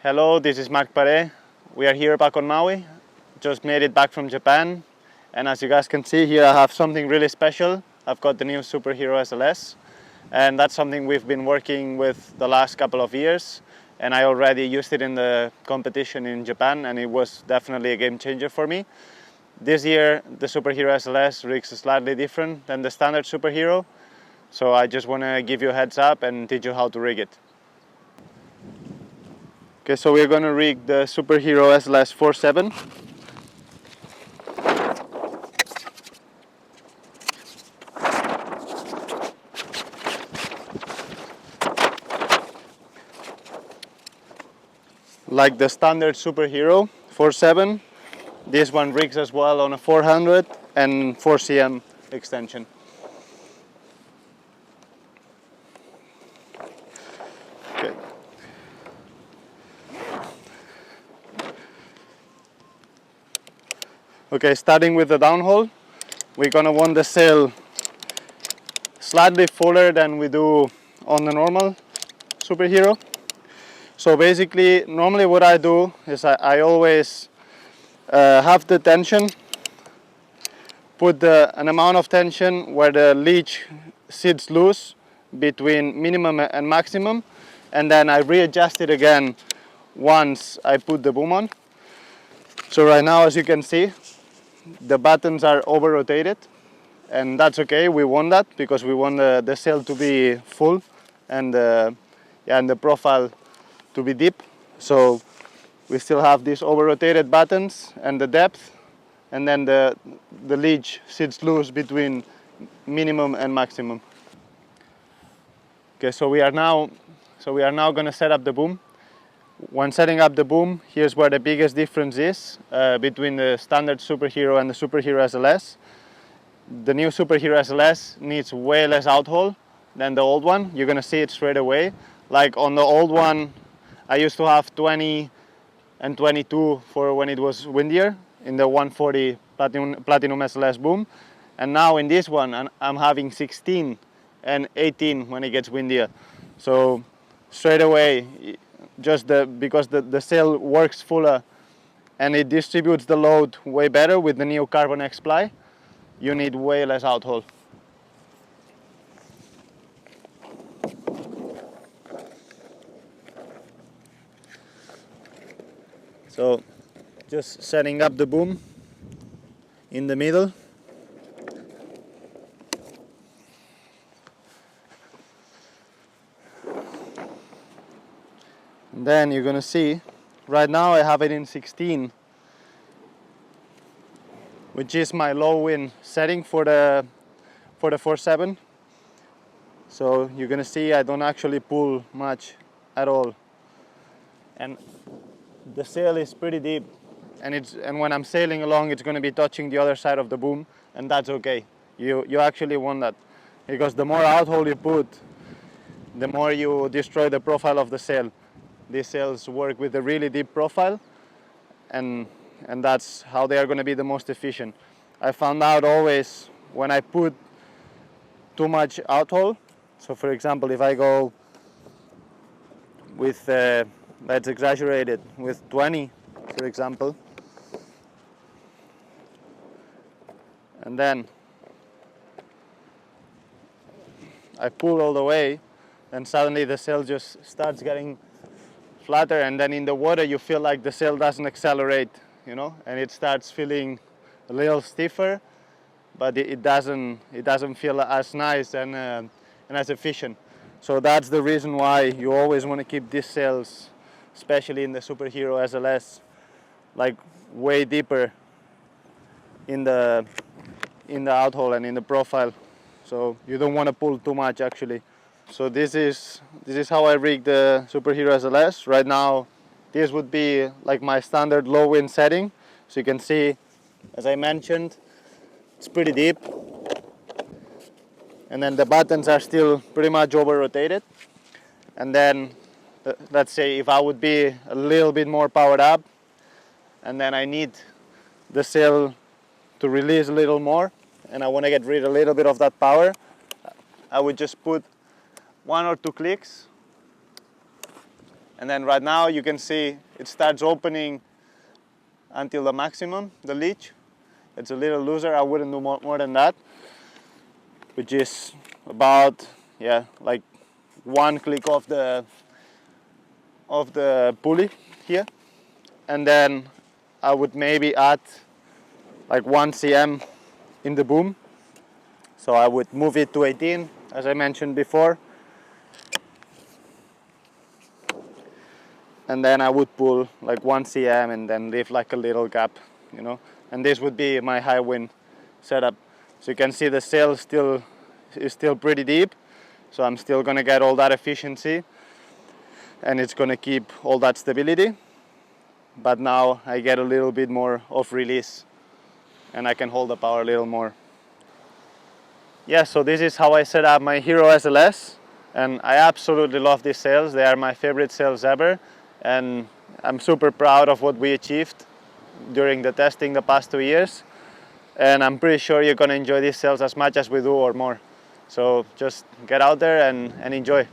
Hello, this is Marc Paré. We are here back on Maui. Just made it back from Japan. And as you guys can see here, I have something really special. I've got the new Superhero SLS. And that's something we've been working with the last couple of years. And I already used it in the competition in Japan, and it was definitely a game changer for me. This year, the Superhero SLS rigs is slightly different than the standard Superhero. So I just want to give you a heads up and teach you how to rig it. Okay, so we're going to rig the Superhero SLS 47. Like the standard Superhero 47, this one rigs as well on a 400 and 4cm extension. Okay. Okay, starting with the downhole, we're gonna want the sail slightly fuller than we do on the normal Superhero. So basically, normally what I do is I always have the tension, put an amount of tension where the leech sits loose between minimum and maximum, and then I readjust it again once I put the boom on. So right now, as you can see, the buttons are over rotated, and that's okay. We want that because we want the sail to be full and the profile to be deep. So we still have these over rotated buttons and the depth, and then the leech sits loose between minimum and maximum. Okay, so we are now going to set up the boom. When setting up the boom, here's where the biggest difference is between the standard Superhero and the Superhero SLS. The new Superhero SLS needs way less outhole than the old one. You're gonna see it straight away. Like on the old one, I used to have 20 and 22 for when it was windier in the 140 Platinum SLS boom. And now in this one, I'm having 16 and 18 when it gets windier. So straight away, just because the sail works fuller and it distributes the load way better with the new Carbon X ply, you need way less outhole. So just setting up the boom in the middle. And then you're gonna see, right now I have it in 16, which is my low wind setting for the 47. So you're gonna see I don't actually pull much at all. And the sail is pretty deep, and when I'm sailing along, it's gonna be touching the other side of the boom, and that's okay. You actually want that, because the more outhole you put, the more you destroy the profile of the sail. These sails work with a really deep profile, and that's how they are going to be the most efficient. I found out always when I put too much outhole. So for example, if I go with, let's exaggerate it, with 20, for example, and then I pull all the way, and suddenly the sail just starts getting flatter, and then in the water you feel like the sail doesn't accelerate, you know, and it starts feeling a little stiffer, but it doesn't feel as nice and as efficient. So that's the reason why you always want to keep these sails, especially in the Superhero SLS, like way deeper in the outhole and in the profile. So you don't want to pull too much actually. So this is how I rig the Superhero SLS. Right now, this would be like my standard low wind setting. So you can see, as I mentioned, it's pretty deep. And then the buttons are still pretty much over rotated. And then, let's say if I would be a little bit more powered up, and then I need the sail to release a little more, and I want to get rid of a little bit of that power, I would just put 1 or 2 clicks And then right now you can see it starts opening until the maximum, the leech. It's a little looser, I wouldn't do more than that, which is about, yeah, like one click of the pulley here. And then I would maybe add like 1 cm in the boom. So I would move it to 18, as I mentioned before. And then I would pull like 1 cm and then leave like a little gap, you know. And this would be my high wind setup. So you can see the sail is still pretty deep. So I'm still gonna get all that efficiency and it's gonna keep all that stability. But now I get a little bit more of release and I can hold the power a little more. Yeah, so this is how I set up my Hero SLS, and I absolutely love these sails. They are my favorite sails ever, and I'm super proud of what we achieved during the testing the past 2 years, and I'm pretty sure you're gonna enjoy these sails as much as we do or more. So just get out there and enjoy.